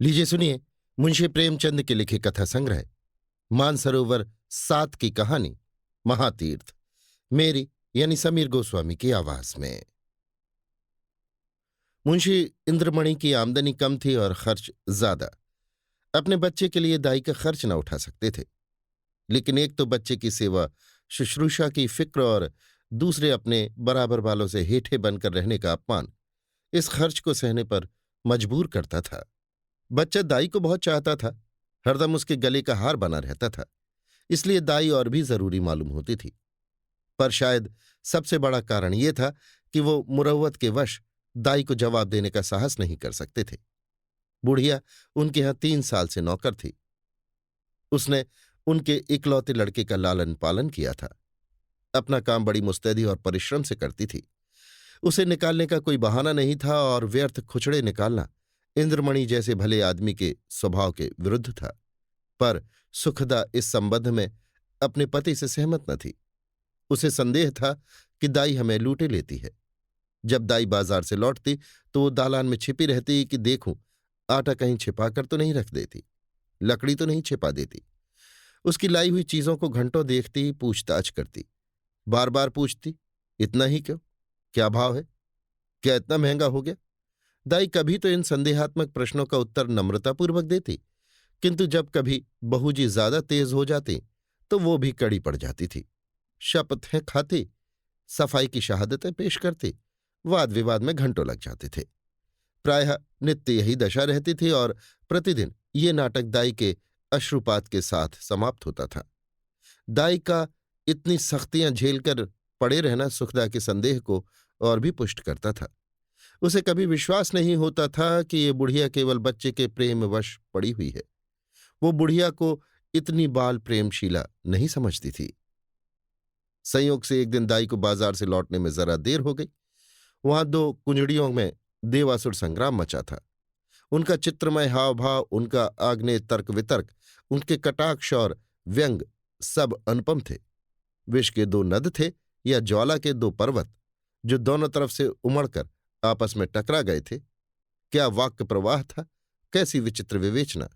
लीजिए सुनिए मुंशी प्रेमचंद के लिखे कथा संग्रह मानसरोवर 7 की कहानी महातीर्थ मेरी यानी समीर गोस्वामी की आवाज में। मुंशी इंद्रमणि की आमदनी कम थी और खर्च ज्यादा। अपने बच्चे के लिए दाई का खर्च न उठा सकते थे, लेकिन एक तो बच्चे की सेवा शुश्रूषा की फिक्र और दूसरे अपने बराबर वालों से हेठे बनकर रहने का अपमान इस खर्च को सहने पर मजबूर करता था। बच्चा दाई को बहुत चाहता था, हरदम उसके गले का हार बना रहता था, इसलिए दाई और भी जरूरी मालूम होती थी। पर शायद सबसे बड़ा कारण यह था कि वो मुरव्वत के वश दाई को जवाब देने का साहस नहीं कर सकते थे। बुढ़िया उनके यहां 3 साल से नौकर थी। उसने उनके इकलौते लड़के का लालन पालन किया था। अपना काम बड़ी मुस्तैदी और परिश्रम से करती थी। उसे निकालने का कोई बहाना नहीं था और व्यर्थ खुचड़े निकालना इंद्रमणि जैसे भले आदमी के स्वभाव के विरुद्ध था। पर सुखदा इस संबंध में अपने पति से सहमत न थी। उसे संदेह था कि दाई हमें लूटे लेती है। जब दाई बाजार से लौटती तो वो दालान में छिपी रहती कि देखूं आटा कहीं छिपाकर तो नहीं रख देती, लकड़ी तो नहीं छिपा देती। उसकी लाई हुई चीजों को घंटों देखती, पूछताछ करती, बार बार पूछती, इतना ही क्यों, क्या भाव है, क्या इतना महंगा हो गया। दाई कभी तो इन संदेहात्मक प्रश्नों का उत्तर नम्रतापूर्वक देती, किंतु जब कभी बहू जी ज्यादा तेज हो जाती तो वो भी कड़ी पड़ जाती थी। शपथें खाती, सफाई की शहादतें पेश करती, वाद विवाद में घंटों लग जाते थे। प्रायः नित्य यही दशा रहती थी और प्रतिदिन ये नाटक दाई के अश्रुपात के साथ समाप्त होता था। दाई का इतनी सख्तियां झेलकर पड़े रहना सुखदा के संदेह को और भी पुष्ट करता था। उसे कभी विश्वास नहीं होता था कि ये बुढ़िया केवल बच्चे के प्रेमवश पड़ी हुई है। वो बुढ़िया को इतनी बाल प्रेमशीला नहीं समझती थी। संयोग से एक दिन दाई को बाजार से लौटने में जरा देर हो गई। वहां 2 कुंजड़ियों में देवासुर संग्राम मचा था। उनका चित्रमय हाव भाव, उनका आग्नेय तर्क वितर्क, उनके कटाक्ष और व्यंग सब अनुपम थे। विष के 2 नद थे या ज्वाला के 2 पर्वत जो दोनों तरफ से उमड़कर आपस में टकरा गए थे। क्या वाक्य प्रवाह था, कैसी विचित्र विवेचना।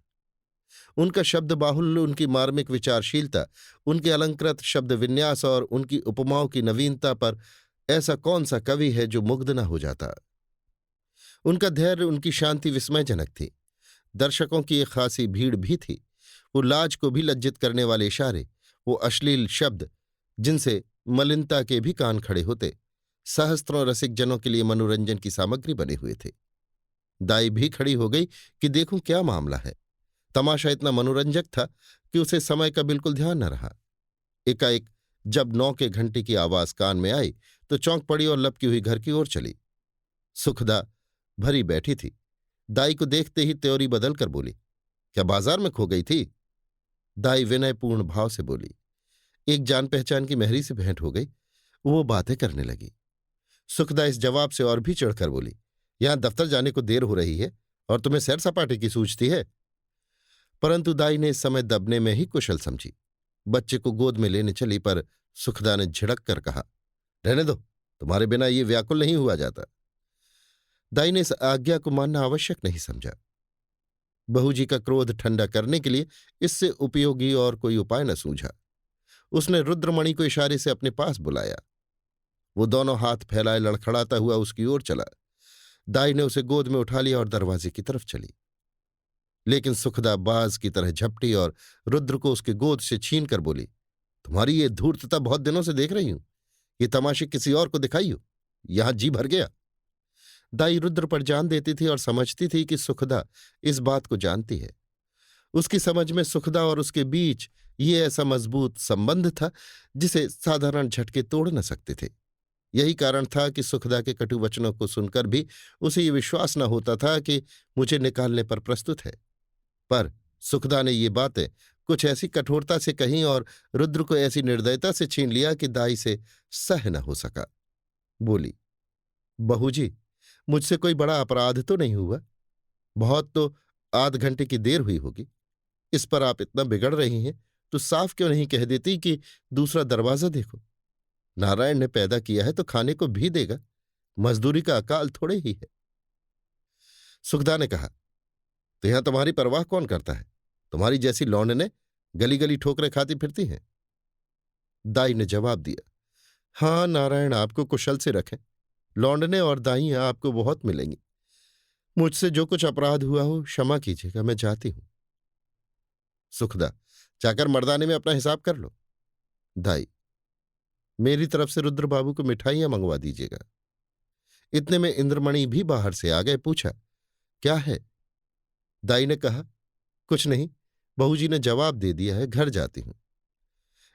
उनका शब्द बाहुल्य, उनकी मार्मिक विचारशीलता, उनके अलंकृत शब्द विन्यास और उनकी उपमाओं की नवीनता पर ऐसा कौन सा कवि है जो मुग्ध न हो जाता। उनका धैर्य, उनकी शांति विस्मयजनक थी। दर्शकों की एक खासी भीड़ भी थी। वो लाज को भी लज्जित करने वाले इशारे, वो अश्लील शब्द जिनसे मलिनता के भी कान खड़े होते, सहस्त्रों रसिक जनों के लिए मनोरंजन की सामग्री बने हुए थे। दाई भी खड़ी हो गई कि देखूं क्या मामला है। तमाशा इतना मनोरंजक था कि उसे समय का बिल्कुल ध्यान न रहा। एकाएक जब 9 के घंटे की आवाज कान में आई तो चौंक पड़ी और लपकी हुई घर की ओर चली। सुखदा भरी बैठी थी। दाई को देखते ही त्योरी बदलकर बोली, क्या बाजार में खो गई थी। दाई विनयपूर्ण भाव से बोली, एक जान पहचान की मेहरी से भेंट हो गई, वो बातें करने लगी। सुखदा इस जवाब से और भी चढ़कर बोली, यहां दफ्तर जाने को देर हो रही है और तुम्हें सैर सपाटे की सूझती है। परंतु दाई ने इस समय दबने में ही कुशल समझी। बच्चे को गोद में लेने चली, पर सुखदा ने झिड़क कर कहा, रहने दो, तुम्हारे बिना ये व्याकुल नहीं हुआ जाता। दाई ने इस आज्ञा को मानना आवश्यक नहीं समझा। बहू जी का क्रोध ठंडा करने के लिए इससे उपयोगी और कोई उपाय न सूझा। उसने रुद्रमणि को इशारे से अपने पास बुलाया। वो दोनों हाथ फैलाए लड़खड़ाता हुआ उसकी ओर चला। दाई ने उसे गोद में उठा लिया और दरवाजे की तरफ चली। लेकिन सुखदा बाज की तरह झपटी और रुद्र को उसके गोद से छीन कर बोली, तुम्हारी ये धूर्तता बहुत दिनों से देख रही हूं। ये तमाशे किसी और को दिखाई हो, यहां जी भर गया। दाई रुद्र पर जान देती थी और समझती थी कि सुखदा इस बात को जानती है। उसकी समझ में सुखदा और उसके बीच ये ऐसा मजबूत संबंध था जिसे साधारण झटके तोड़ न सकते थे। यही कारण था कि सुखदा के कटु वचनों को सुनकर भी उसे ये विश्वास न होता था कि मुझे निकालने पर प्रस्तुत है। पर सुखदा ने ये बातें कुछ ऐसी कठोरता से कहीं और रुद्र को ऐसी निर्दयता से छीन लिया कि दाई से सह न हो सका। बोली, बहू जी, मुझसे कोई बड़ा अपराध तो नहीं हुआ। बहुत तो आध घंटे की देर हुई होगी। इस पर आप इतना बिगड़ रही हैं तो साफ क्यों नहीं कह देती कि दूसरा दरवाजा देखो। नारायण ने पैदा किया है तो खाने को भी देगा, मजदूरी का अकाल थोड़े ही है। सुखदा ने कहा, तो यहां तुम्हारी परवाह कौन करता है? तुम्हारी जैसी लौंडने गली गली ठोकरें खाती फिरती हैं। दाई ने जवाब दिया, हाँ नारायण आपको कुशल से रखें। लौंडने और दाइयां आपको बहुत मिलेंगी। मुझसे जो कुछ अपराध हुआ हो क्षमा कीजिएगा, मैं जाती हूं। सुखदा, जाकर मर्दाने में अपना हिसाब कर लो। दाई, मेरी तरफ से रुद्र बाबू को मिठाइयां मंगवा दीजिएगा। इतने में इंद्रमणि भी बाहर से आ गए। पूछा, क्या है? दाई ने कहा, कुछ नहीं, बहू जी ने जवाब दे दिया है, घर जाती हूं।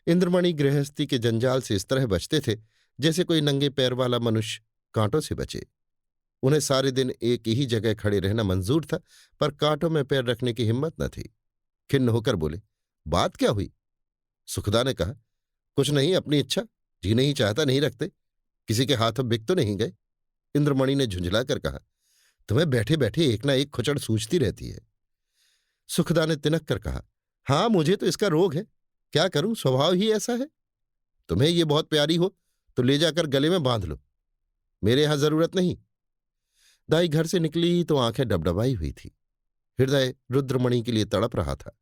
इंद्रमणि गृहस्थी के जंजाल से इस तरह बचते थे जैसे कोई नंगे पैर वाला मनुष्य कांटों से बचे। उन्हें सारे दिन एक ही जगह खड़े रहना मंजूर था, पर कांटों में पैर रखने की हिम्मत न थी। खिन्न होकर बोले, बात क्या हुई? सुखदा ने कहा, कुछ नहीं, अपनी इच्छा। जी नहीं चाहता नहीं रखते। किसी के हाथों बिक तो नहीं गए? इंद्रमणि ने झुंझलाकर कहा, तुम्हें बैठे बैठे एक ना एक खुचड़ सूझती रहती है। सुखदा ने तिनक कर कहा, हाँ मुझे तो इसका रोग है, क्या करूं, स्वभाव ही ऐसा है। तुम्हें ये बहुत प्यारी हो तो ले जाकर गले में बांध लो, मेरे यहां जरूरत नहीं। दाई घर से निकली तो आंखें डबडबाई हुई थी। हृदय रुद्रमणि के लिए तड़प रहा था।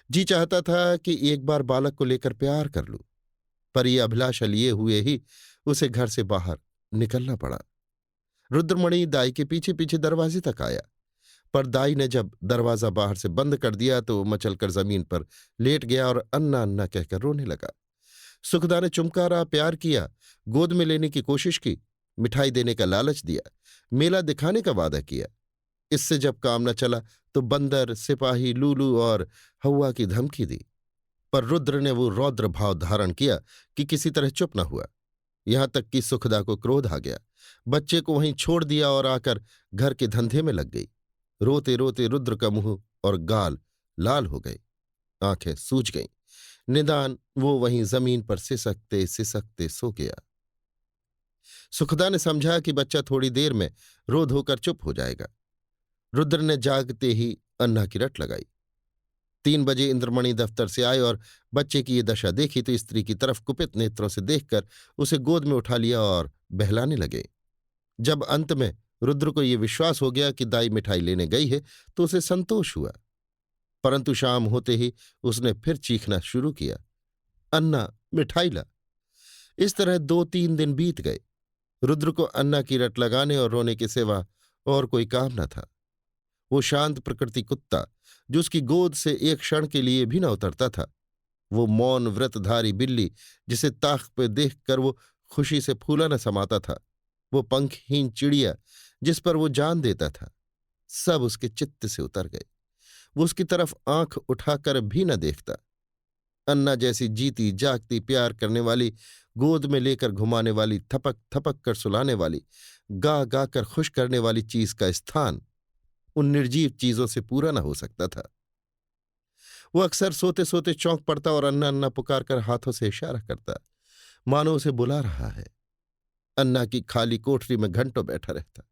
जी चाहता था कि एक बार बालक को लेकर प्यार कर लूं, पर यह अभिलाषा लिए हुए ही उसे घर से बाहर निकलना पड़ा। रुद्रमणि दाई के पीछे पीछे दरवाजे तक आया, पर दाई ने जब दरवाजा बाहर से बंद कर दिया तो मचलकर जमीन पर लेट गया और अन्ना अन्ना कहकर रोने लगा। सुखदा ने चुमकारा, प्यार किया, गोद में लेने की कोशिश की, मिठाई देने का लालच दिया, मेला दिखाने का वादा किया। इससे जब काम न चला तो बंदर, सिपाही, लूलू और हौवा की धमकी दी। पर रुद्र ने वो रौद्र भाव धारण किया कि किसी तरह चुप न हुआ। यहां तक कि सुखदा को क्रोध आ गया। बच्चे को वहीं छोड़ दिया और आकर घर के धंधे में लग गई। रोते रोते रुद्र का मुंह और गाल लाल हो गए, आंखें सूज गईं। निदान वो वहीं जमीन पर सिसकते सिसकते सो गया। सुखदा ने समझा कि बच्चा थोड़ी देर में रो धोकर चुप हो जाएगा। रुद्र ने जागते ही अन्ना की रट लगाई। 3 बजे इंद्रमणि दफ्तर से आए और बच्चे की ये दशा देखी तो स्त्री की तरफ कुपित नेत्रों से देखकर उसे गोद में उठा लिया और बहलाने लगे। जब अंत में रुद्र को ये विश्वास हो गया कि दाई मिठाई लेने गई है तो उसे संतोष हुआ, परंतु शाम होते ही उसने फिर चीखना शुरू किया, अन्ना मिठाई ला। इस तरह 2-3 दिन बीत गए। रुद्र को अन्ना की रट लगाने और रोने के सिवा और कोई काम न था। वो शांत प्रकृति कुत्ता जो उसकी गोद से एक क्षण के लिए भी न उतरता था, वो मौन व्रतधारी बिल्ली जिसे ताक पे देखकर वो खुशी से फूला न समाता था, वो पंखहीन चिड़िया जिस पर वो जान देता था, सब उसके चित्त से उतर गए। वो उसकी तरफ आंख उठाकर भी न देखता। अन्ना जैसी जीती जागती प्यार करने वाली, गोद में लेकर घुमाने वाली, थपक थपक कर सुलाने वाली, गा गा कर खुश करने वाली चीज का स्थान उन निर्जीव चीजों से पूरा न हो सकता था। वो अक्सर सोते सोते चौंक पड़ता और अन्ना अन्ना पुकार कर हाथों से इशारा करता, मानो उसे बुला रहा है। अन्ना की खाली कोठरी में घंटों बैठा रहता।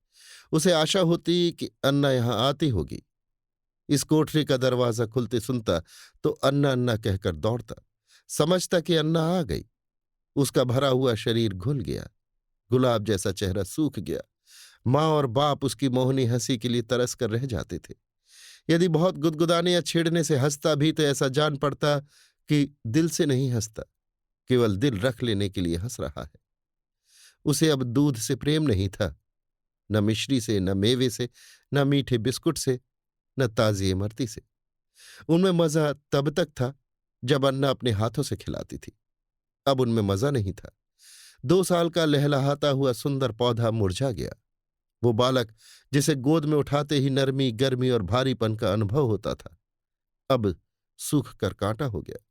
उसे आशा होती कि अन्ना यहां आती होगी। इस कोठरी का दरवाजा खुलते सुनता तो अन्ना अन्ना कहकर दौड़ता, समझता कि अन्ना आ गई। उसका भरा हुआ शरीर घुल गया, गुलाब जैसा चेहरा सूख गया। माँ और बाप उसकी मोहनी हंसी के लिए तरस कर रह जाते थे। यदि बहुत गुदगुदाने या छेड़ने से हंसता भी तो ऐसा जान पड़ता कि दिल से नहीं हंसता, केवल दिल रख लेने के लिए हंस रहा है। उसे अब दूध से प्रेम नहीं था, न मिश्री से, न मेवे से, न मीठे बिस्कुट से, न ताजी इमरती से। उनमें मजा तब तक था जब अन्ना अपने हाथों से खिलाती थी। अब उनमें मजा नहीं था। 2 साल का लहलहाता हुआ सुंदर पौधा मुरझा गया। वो बालक जिसे गोद में उठाते ही नरमी, गर्मी और भारीपन का अनुभव होता था, अब सूख कर कांटा हो गया।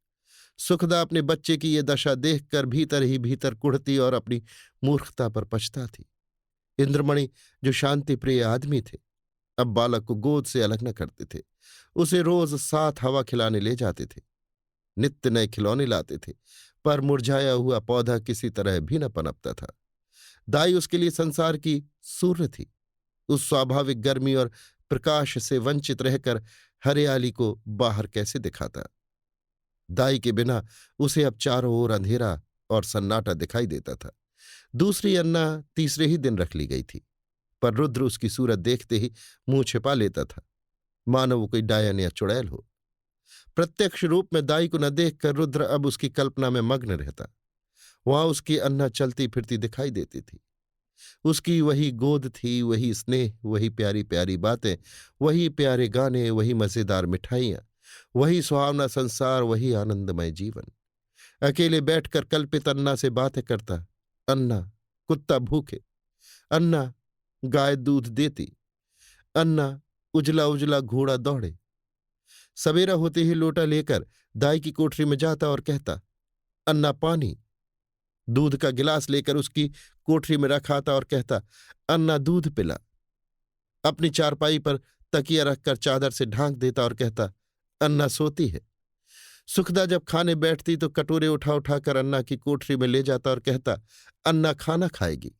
सुखदा अपने बच्चे की ये दशा देखकर भीतर ही भीतर कुढ़ती और अपनी मूर्खता पर पछता थी। इंद्रमणि जो शांति प्रिय आदमी थे, अब बालक को गोद से अलग न करते थे। उसे रोज साथ हवा खिलाने ले जाते थे, नित्य नए खिलौने लाते थे, पर मुरझाया हुआ पौधा किसी तरह भी न पनपता था। दाई उसके लिए संसार की सूर्य थी। उस स्वाभाविक गर्मी और प्रकाश से वंचित रहकर हरियाली को बाहर कैसे दिखाता। दाई के बिना उसे अब चारों ओर अंधेरा और सन्नाटा दिखाई देता था। दूसरी अन्ना तीसरे ही दिन रख ली गई थी, पर रुद्र उसकी सूरत देखते ही मुंह छिपा लेता था। मानो वो कोई डायन या चुड़ैल हो। प्रत्यक्ष रूप में दाई को न देखकर रुद्र अब उसकी कल्पना में मग्न रहता। वहां उसकी अन्ना चलती फिरती दिखाई देती थी। उसकी वही गोद थी, वही स्नेह, वही प्यारी प्यारी बातें, वही प्यारे गाने, वही मजेदार मिठाइयां, वही सुहावना संसार, वही आनंदमय जीवन। अकेले बैठकर कल्पित अन्ना से बातें करता। अन्ना, कुत्ता भूखे। अन्ना, गाय दूध देती। अन्ना, उजला उजला घोड़ा दौड़े। सवेरा होते ही लोटा लेकर दाई की कोठरी में जाता और कहता, अन्ना पानी। दूध का गिलास लेकर उसकी कोठरी में रखाता और कहता, अन्ना दूध पिला। अपनी चारपाई पर तकिया रखकर चादर से ढांक देता और कहता, अन्ना सोती है। सुखदा जब खाने बैठती तो कटोरे उठा उठाकर अन्ना की कोठरी में ले जाता और कहता, अन्ना खाना खाएगी।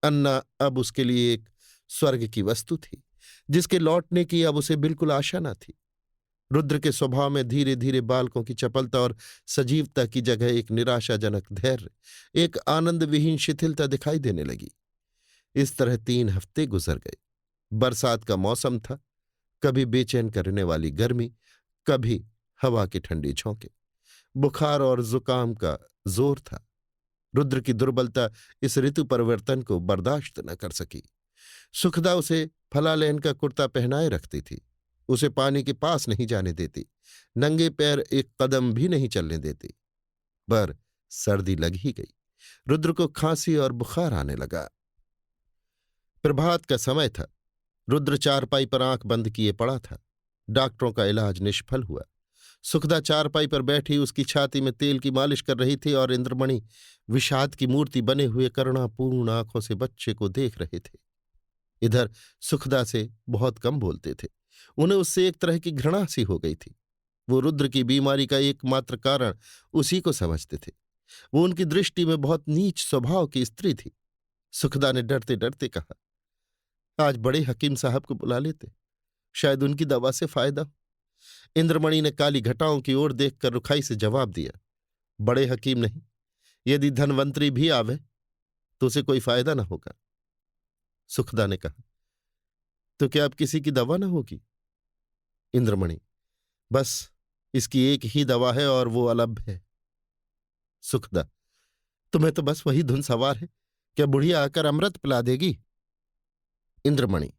अन्ना अब उसके लिए एक स्वर्ग की वस्तु थी, जिसके लौटने की अब उसे बिल्कुल आशा न थी। रुद्र के स्वभाव में धीरे धीरे बालकों की चपलता और सजीवता की जगह एक निराशाजनक धैर्य, एक आनंद विहीन शिथिलता दिखाई देने लगी। इस तरह 3 हफ्ते गुजर गए। बरसात का मौसम था। कभी बेचैन करने वाली गर्मी, कभी हवा की ठंडी झोंके। बुखार और जुकाम का जोर था। रुद्र की दुर्बलता इस ऋतु परिवर्तन को बर्दाश्त न कर सकी। सुखदा उसे फलालेन का कुर्ता पहनाए रखती थी। उसे पानी के पास नहीं जाने देती। नंगे पैर एक कदम भी नहीं चलने देती। पर सर्दी लग ही गई। रुद्र को खांसी और बुखार आने लगा। प्रभात का समय था। रुद्र चारपाई पर आंख बंद किए पड़ा था। डॉक्टरों का इलाज निष्फल हुआ। सुखदा चारपाई पर बैठी उसकी छाती में तेल की मालिश कर रही थी और इंद्रमणि विषाद की मूर्ति बने हुए करुणापूर्ण आंखों से बच्चे को देख रहे थे। इधर सुखदा से बहुत कम बोलते थे। उन्हें उससे एक तरह की घृणा सी हो गई थी। वो रुद्र की बीमारी का एकमात्र कारण उसी को समझते थे। वो उनकी दृष्टि में बहुत नीच स्वभाव की स्त्री थी। सुखदा ने डरते डरते कहा, आज बड़े हकीम साहब को बुला लेते, शायद उनकी दवा से फायदा हो। इंद्रमणि ने काली घटाओं की ओर देखकर रुखाई से जवाब दिया, बड़े हकीम नहीं, यदि धनवंतरी भी आवे तो उसे कोई फायदा न होगा। सुखदा ने कहा, तो क्या अब किसी की दवा न होगी? इंद्रमणि, बस इसकी एक ही दवा है और वो अलभ है। सुखदा, तुम्हें तो बस वही धुन सवार है, क्या बुढ़िया आकर अमृत पिला देगी? इंद्रमणि,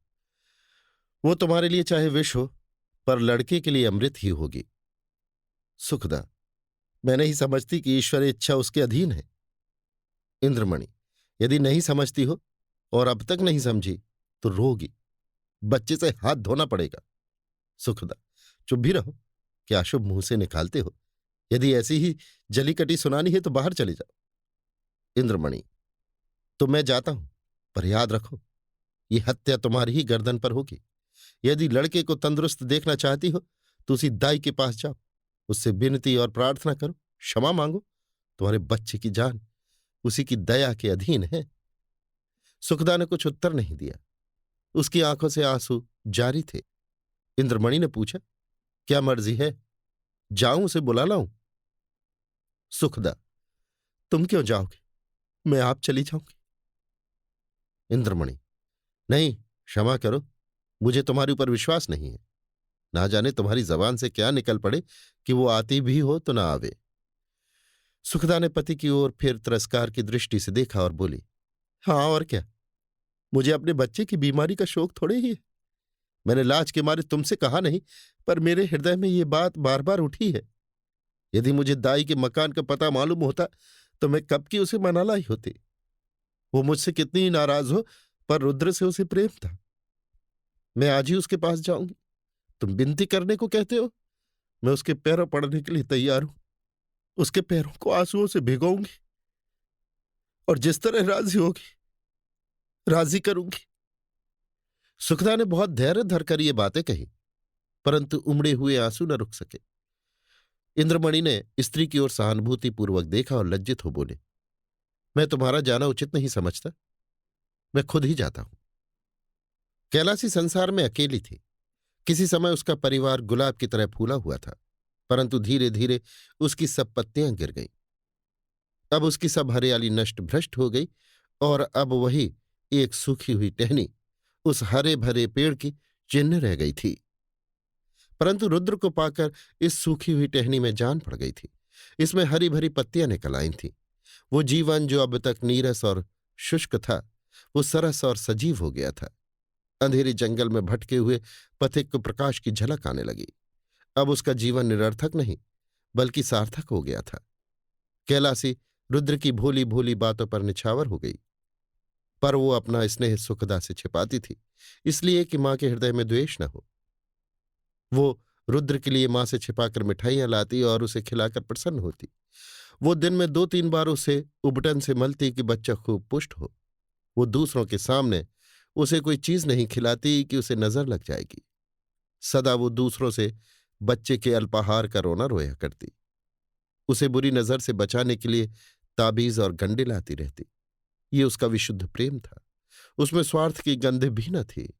वो तुम्हारे लिए चाहे विष हो, पर लड़के के लिए अमृत ही होगी। सुखदा, मैं नहीं समझती कि ईश्वर इच्छा उसके अधीन है। इंद्रमणि, यदि नहीं समझती हो और अब तक नहीं समझी तो रोगी, बच्चे से हाथ धोना पड़ेगा। सुखदा, चुप भी रहो, क्या शुभ मुंह से निकालते हो? यदि ऐसी ही जलीकटी सुनानी है तो बाहर चले जाओ। इंद्रमणि, तो मैं जाता हूं, पर याद रखो, ये हत्या तुम्हारी ही गर्दन पर होगी। यदि लड़के को तंदुरुस्त देखना चाहती हो तो उसी दाई के पास जाओ, उससे विनती और प्रार्थना करो, क्षमा मांगो। तुम्हारे बच्चे की जान उसी की दया के अधीन है। सुखदा ने कुछ उत्तर नहीं दिया। उसकी आंखों से आंसू जारी थे। इंद्रमणि ने पूछा, क्या मर्जी है, जाऊं उसे बुला लाऊं? सुखदा, तुम क्यों जाओगे, मैं आप चली जाऊंगी। इंद्रमणि, नहीं, क्षमा करो, मुझे तुम्हारे ऊपर विश्वास नहीं है। ना जाने तुम्हारी जबान से क्या निकल पड़े कि वो आती भी हो तो ना आवे। सुखदा ने पति की ओर फिर तिरस्कार की दृष्टि से देखा और बोली, हाँ और क्या, मुझे अपने बच्चे की बीमारी का शोक थोड़े ही है। मैंने लाज के मारे तुमसे कहा नहीं, पर मेरे हृदय में ये बात बार बार उठी है। यदि मुझे दाई के मकान का पता मालूम होता तो मैं कब की उसे मना लाई होती। वो मुझसे कितनी ही नाराज हो, पर रुद्र से उसे प्रेम था। मैं आज ही उसके पास जाऊंगी। तुम विनती करने को कहते हो, मैं उसके पैरों पड़ने के लिए तैयार हूं। उसके पैरों को आंसुओं से भिगोऊंगी और जिस तरह राजी होगी राजी करूंगी। सुखदा ने बहुत धैर्य धरकर ये बातें कही, परंतु उमड़े हुए आंसू न रुक सके। इंद्रमणि ने स्त्री की ओर सहानुभूतिपूर्वक देखा और लज्जित हो बोले, मैं तुम्हारा जाना उचित नहीं समझता, मैं खुद ही जाता हूं। कैलासी संसार में अकेली थी। किसी समय उसका परिवार गुलाब की तरह फूला हुआ था, परंतु धीरे धीरे उसकी सब पत्तियां गिर गईं। अब उसकी सब हरियाली नष्ट भ्रष्ट हो गई और अब वही एक सूखी हुई टहनी उस हरे भरे पेड़ की चिन्ह रह गई थी। परंतु रुद्र को पाकर इस सूखी हुई टहनी में जान पड़ गई थी। इसमें हरी भरी पत्तियां निकल आई थीं। वो जीवन जो अब तक नीरस और शुष्क था, वो सरस और सजीव हो गया था। अंधेरे जंगल में भटके हुए पथिक को प्रकाश की झलक आने लगी। अब उसका जीवन निरर्थक नहीं बल्कि सार्थक हो गया था। कैलासी रुद्र की भोली भोली बातों पर निछावर हो गई, पर वो अपना स्नेह सुखदा से छिपाती थी, इसलिए कि मां के हृदय में द्वेष न हो। वो रुद्र के लिए मां से छिपाकर मिठाइयां लाती और उसे खिलाकर प्रसन्न होती। वो दिन में 2-3 बार उसे उबटन से मलती कि बच्चा खूब पुष्ट हो। वो दूसरों के सामने उसे कोई चीज नहीं खिलाती कि उसे नजर लग जाएगी। सदा वो दूसरों से बच्चे के अल्पाहार का रोना रोया करती। उसे बुरी नजर से बचाने के लिए ताबीज और गंडे लाती रहती। ये उसका विशुद्ध प्रेम था। उसमें स्वार्थ की गंध भी न थी।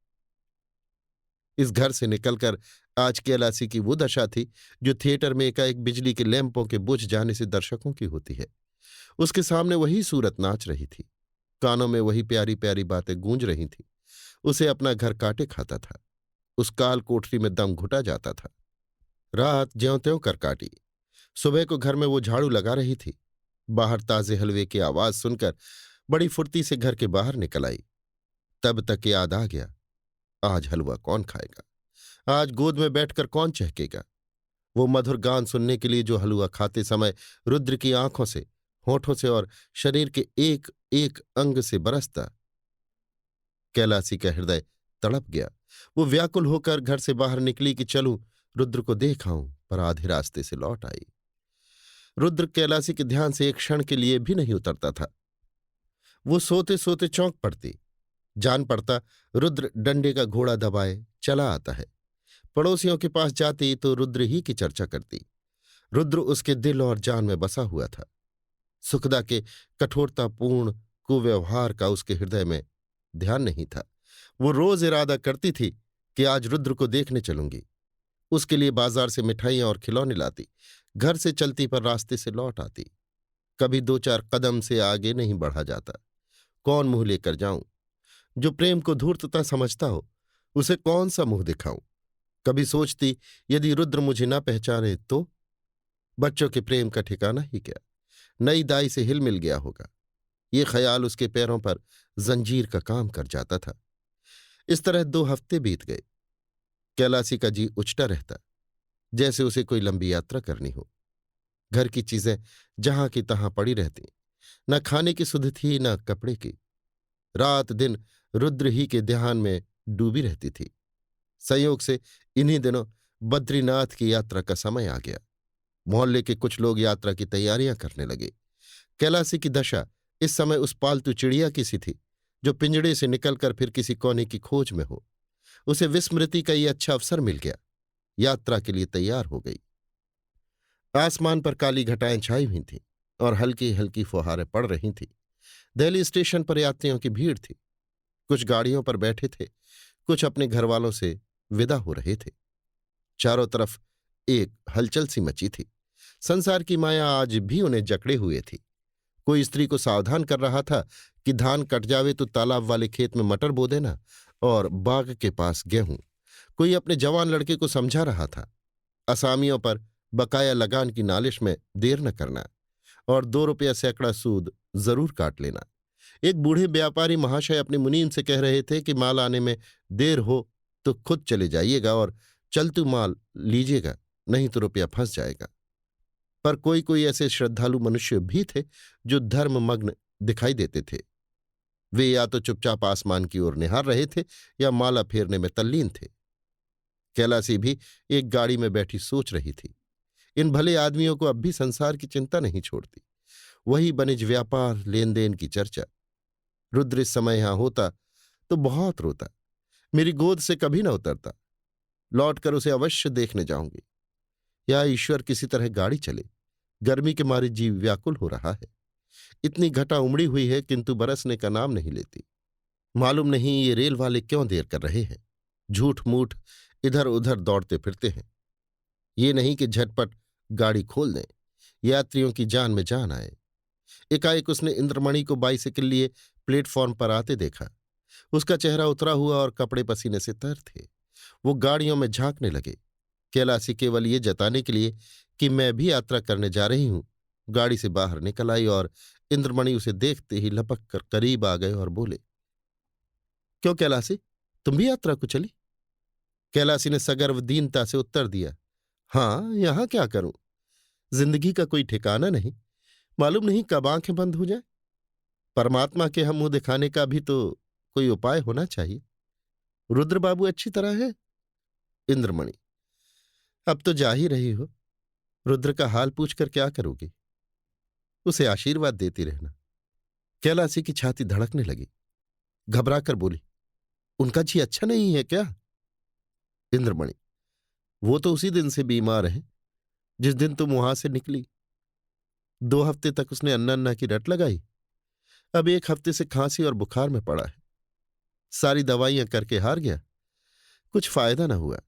इस घर से निकलकर आज कैलासी की वो दशा थी जो थिएटर में एकाएक बिजली के लैंपों के बुझ जाने से दर्शकों की होती है। उसके सामने वही सूरत नाच रही थी। कानों में वही प्यारी प्यारी बातें गूंज रही थीं। उसे अपना घर काटे खाता था। उस काल कोठरी में दम घुटा जाता था। रात ज्यों-त्यों कर काटी। सुबह को घर में वो झाड़ू लगा रही थी। बाहर ताजे हलवे की आवाज सुनकर बड़ी फुर्ती से घर के बाहर निकल आई। तब तक याद आ गया, आज हलवा कौन खाएगा, आज गोद में बैठकर कौन चहकेगा। वो मधुर गान सुनने के लिए जो हलवा खाते समय रुद्र की आंखों से, होठों से और शरीर के एक एक अंग से बरसता। कैलासी का हृदय तड़प गया। वो व्याकुल होकर घर से बाहर निकली कि चलूं रुद्र को देख आऊं, पर आधे रास्ते से लौट आई। रुद्र कैलासी के ध्यान से एक क्षण के लिए भी नहीं उतरता था। वो सोते सोते चौंक पड़ती। जान पड़ता रुद्र डंडे का घोड़ा दबाए चला आता है। पड़ोसियों के पास जाती तो रुद्र ही की चर्चा करती। रुद्र उसके दिल और जान में बसा हुआ था। सुखदा के कठोरतापूर्ण कुव्यवहार का उसके हृदय में ध्यान नहीं था। वो रोज इरादा करती थी कि आज रुद्र को देखने चलूंगी। उसके लिए बाजार से मिठाइयां और खिलौने लाती। घर से चलती पर रास्ते से लौट आती। कभी 2-4 कदम से आगे नहीं बढ़ा जाता। कौन मुंह लेकर जाऊं? जो प्रेम को धूर्तता समझता हो उसे कौन सा मुंह दिखाऊं? कभी सोचती, यदि रुद्र मुझे न पहचाने तो? बच्चों के प्रेम का ठिकाना ही क्या? नई दाई से हिल मिल गया होगा। ये ख्याल उसके पैरों पर जंजीर का काम कर जाता था। इस तरह 2 हफ्ते बीत गए। कैलासी का जी उचटा रहता, जैसे उसे कोई लंबी यात्रा करनी हो। घर की चीजें जहां की तहां पड़ी रहती। न खाने की सुध थी न कपड़े की। रात दिन रुद्र ही के ध्यान में डूबी रहती थी। संयोग से इन्हीं दिनों बद्रीनाथ की यात्रा का समय आ गया। मोहल्ले के कुछ लोग यात्रा की तैयारियां करने लगे। कैलासी की दशा इस समय उस पालतू चिड़िया की सी थी जो पिंजड़े से निकलकर फिर किसी कोने की खोज में हो। उसे विस्मृति का ये अच्छा अवसर मिल गया। यात्रा के लिए तैयार हो गई। आसमान पर काली घटाएं छाई हुई थीं और हल्की हल्की फुहारें पड़ रही थीं। दिल्ली स्टेशन पर यात्रियों की भीड़ थी। कुछ गाड़ियों पर बैठे थे, कुछ अपने घरवालों से विदा हो रहे थे। चारों तरफ एक हलचल सी मची थी। संसार की माया आज भी उन्हें जकड़े हुए थी। कोई स्त्री को सावधान कर रहा था कि धान कट जावे तो तालाब वाले खेत में मटर बो देना और बाग के पास गेहूं। कोई अपने जवान लड़के को समझा रहा था, असामियों पर बकाया लगान की नालिश में देर न करना और 2 रुपया सैकड़ा सूद जरूर काट लेना। एक बूढ़े व्यापारी महाशय अपने मुनीम से कह रहे थे कि माल आने में देर हो तो खुद चले जाइएगा और चलतू माल लीजिएगा, नहीं तो रुपया फंस जाएगा। पर कोई कोई ऐसे श्रद्धालु मनुष्य भी थे जो धर्ममग्न दिखाई देते थे। वे या तो चुपचाप आसमान की ओर निहार रहे थे या माला फेरने में तल्लीन थे। कैलासी भी एक गाड़ी में बैठी सोच रही थी। इन भले आदमियों को अब भी संसार की चिंता नहीं छोड़ती। वही बनिज व्यापार, लेन देन की चर्चा। रुद्र इस समय यहां होता तो बहुत रोता। मेरी गोद से कभी न उतरता। लौटकर उसे अवश्य देखने जाऊंगी। या ईश्वर किसी तरह गाड़ी चले। गर्मी के मारे जीव व्याकुल हो रहा है। इतनी घटा उमड़ी हुई है किंतु बरसने का नाम नहीं लेती। मालूम नहीं ये रेल वाले क्यों देर कर रहे हैं। झूठ मूठ इधर उधर दौड़ते फिरते हैं। ये नहीं कि झटपट गाड़ी खोल दें, यात्रियों की जान में जान आए। एकाएक उसने इंद्रमणि को बाइसिकल लिए प्लेटफॉर्म पर आते देखा। उसका चेहरा उतरा हुआ और कपड़े पसीने से तर थे। वो गाड़ियों में झांकने लगे। कैलासी केवल ये जताने के लिए कि मैं भी यात्रा करने जा रही हूं, गाड़ी से बाहर निकल आई और इंद्रमणि उसे देखते ही लपक कर करीब आ गए और बोले, क्यों कैलासी, तुम भी यात्रा को चली? कैलासी ने सगर्व दीनता से उत्तर दिया, हाँ, यहां क्या करूं? जिंदगी का कोई ठिकाना नहीं, मालूम नहीं कब आंखें बंद हो जाए। परमात्मा के हम मुंह दिखाने का भी तो कोई उपाय होना चाहिए। रुद्र बाबू अच्छी तरह है? इंद्रमणि, अब तो जा ही रही हो, रुद्र का हाल पूछकर क्या करोगी? उसे आशीर्वाद देती रहना। कैलासी की छाती धड़कने लगी, घबरा कर बोली, उनका जी अच्छा नहीं है क्या? इंद्रमणि, वो तो उसी दिन से बीमार है जिस दिन तुम वहां से निकली। 2 हफ्ते तक उसने अन्ना अन्ना की रट लगाई, अब 1 हफ्ते से खांसी और बुखार में पड़ा है। सारी दवाइयां करके हार गया, कुछ फायदा न हुआ।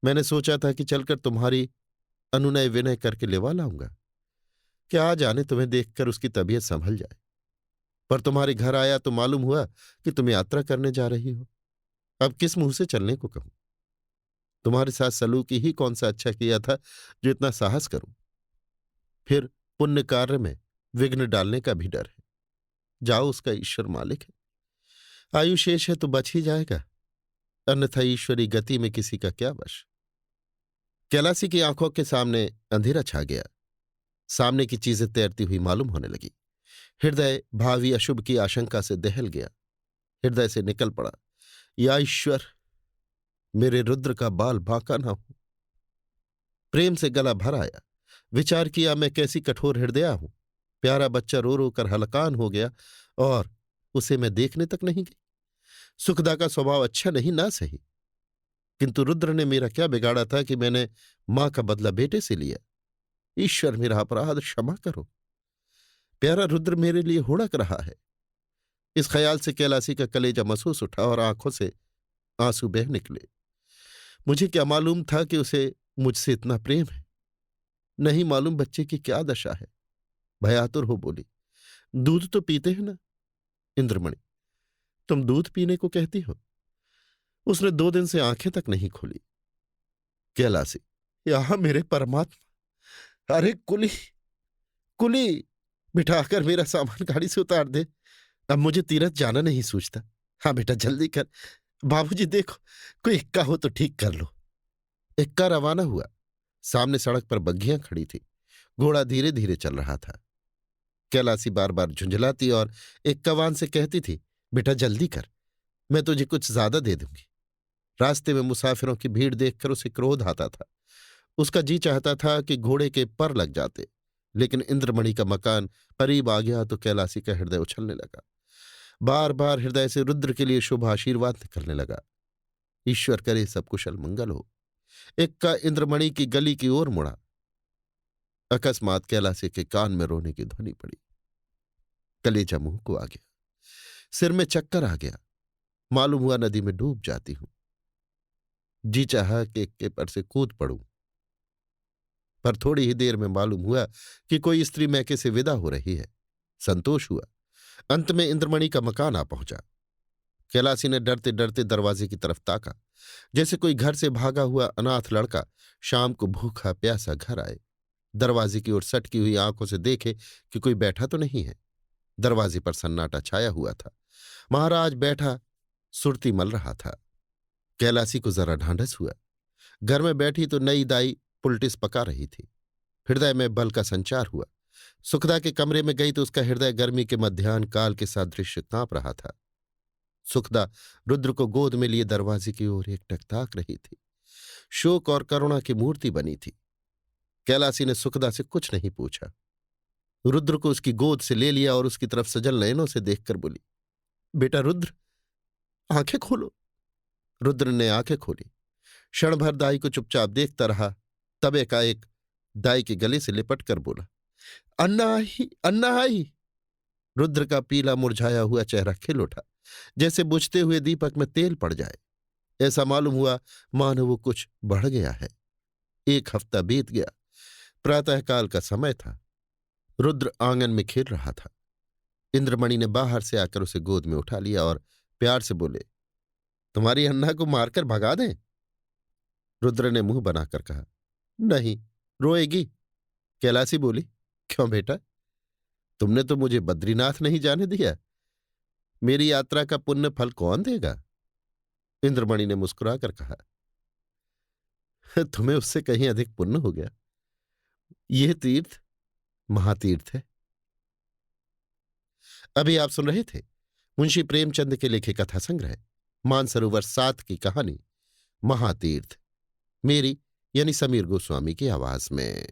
मैंने सोचा था कि चलकर तुम्हारी अनुनय विनय करके लेवा लाऊंगा, क्या आ जाने तुम्हें देखकर उसकी तबीयत संभल जाए। पर तुम्हारे घर आया तो मालूम हुआ कि तुम यात्रा करने जा रही हो। अब किस मुंह से चलने को कहूं? तुम्हारे साथ सलूकी ही कौन सा अच्छा किया था जो इतना साहस करूं? फिर पुण्य कार्य में विघ्न डालने का भी डर है। जाओ, उसका ईश्वर मालिक है। आयु शेष है तो बच ही जाएगा, अन्यथा ईश्वरी गति में किसी का क्या वश। कैलासी की आंखों के सामने अंधेरा छा गया। सामने की चीजें तैरती हुई मालूम होने लगी। हृदय भावी अशुभ की आशंका से दहल गया। हृदय से निकल पड़ा, या ईश्वर, मेरे रुद्र का बाल बांका ना हो। प्रेम से गला भर आया। विचार किया, मैं कैसी कठोर हृदया हूं। प्यारा बच्चा रो रो कर हलकान हो गया और उसे मैं देखने तक नहीं गई। सुखदा का स्वभाव अच्छा नहीं, ना सही, किंतु रुद्र ने मेरा क्या बिगाड़ा था कि मैंने मां का बदला बेटे से लिया? ईश्वर, मेरा अपराध क्षमा करो। प्यारा रुद्र मेरे लिए हुड़क रहा है। इस ख्याल से कैलासी का कलेजा महसूस उठा और आंखों से आंसू बह निकले। मुझे क्या मालूम था कि उसे मुझसे इतना प्रेम है। नहीं मालूम बच्चे की क्या दशा है। भयातुर हो बोली, दूध तो पीते हैं ना? इंद्रमणि, तुम दूध पीने को कहती हो? उसने 2 दिन से आंखें तक नहीं खोली। कैलासी, यहां मेरे परमात्मा, अरे कुली, कुली, बिठाकर मेरा सामान गाड़ी से उतार दे। अब मुझे तीरथ जाना नहीं सूझता। हाँ बेटा, जल्दी कर। बाबूजी देखो, कोई इक्का हो तो ठीक कर लो। इक्का रवाना हुआ। सामने सड़क पर बग्घियां खड़ी थी। घोड़ा धीरे धीरे चल रहा था। कैलासी बार बार झुंझलाती और इक्कावान से कहती थी, बेटा जल्दी कर, मैं तुझे कुछ ज्यादा दे दूंगी। रास्ते में मुसाफिरों की भीड़ देखकर उसे क्रोध आता था। उसका जी चाहता था कि घोड़े के पर लग जाते, लेकिन इंद्रमणि का मकान करीब आ गया तो कैलासी का हृदय उछलने लगा। बार बार हृदय से रुद्र के लिए शुभ आशीर्वाद निकलने लगा। ईश्वर करे सब कुशल मंगल हो। इक्का इंद्रमणि की गली की ओर मुड़ा। अकस्मात कैलासी के कान में रोने की ध्वनि पड़ी। कलेजा मुंह को आ गया, सिर में चक्कर आ गया। मालूम हुआ नदी में डूब जाती हूं। जी चाहा कि इक्के पर से कूद पड़ूं, पर थोड़ी ही देर में मालूम हुआ कि कोई स्त्री मैके से विदा हो रही है। संतोष हुआ। अंत में इंद्रमणि का मकान आ पहुंचा। कैलासी ने डरते डरते दरवाजे की तरफ ताका, जैसे कोई घर से भागा हुआ अनाथ लड़का शाम को भूखा प्यासा घर आए। दरवाजे की ओर सटकी हुई आंखों से देखे कि कोई बैठा तो नहीं है। दरवाजे पर सन्नाटा छाया हुआ था। महाराज बैठा सुरती मल रहा था। कैलासी को जरा ढांढस हुआ। घर में बैठी तो नई दाई पुलटिस पका रही थी। हृदय में बल का संचार हुआ। सुखदा के कमरे में गई तो उसका हृदय गर्मी के मध्याह्न काल के सादृश्य कांप रहा था। सुखदा रुद्र को गोद में लिए दरवाजे की ओर एकटक ताक रही थी। शोक और करुणा की मूर्ति बनी थी। कैलासी ने सुखदा से कुछ नहीं पूछा। रुद्र को उसकी गोद से ले लिया और उसकी तरफ सजल नयनों से देखकर बोली, बेटा रुद्र, आंखें खोलो। रुद्र ने आंखें खोली। क्षण भर दाई को चुपचाप देखता रहा, तब एकाएक दाई के गले से लिपट कर बोला, अन्ना आई, अन्ना आई। रुद्र का पीला मुरझाया हुआ चेहरा खिल उठा, जैसे बुझते हुए दीपक में तेल पड़ जाए। ऐसा मालूम हुआ मानो वो कुछ बढ़ गया है। 1 हफ्ता बीत गया। प्रातःकाल का समय था। रुद्र आंगन में खेल रहा था। इंद्रमणि ने बाहर से आकर उसे गोद में उठा लिया और प्यार से बोले, तुम्हारी अन्ना को मारकर भगा दें? रुद्र ने मुंह बनाकर कहा। नहीं, रोएगी। कैलासी बोली। क्यों बेटा, तुमने तो मुझे बद्रीनाथ नहीं जाने दिया। मेरी यात्रा का पुण्य फल कौन देगा? इंद्रमणि ने मुस्कुराकर कहा। तुम्हें उससे कहीं अधिक पुण्य हो गया। यह तीर्थ महातीर्थ है। अभी आप सुन रहे थे मुंशी प्रेमचंद के लिखे कथा संग्रह मानसरोवर 7 की कहानी महातीर्थ, मेरी यानी समीर गोस्वामी की आवाज में।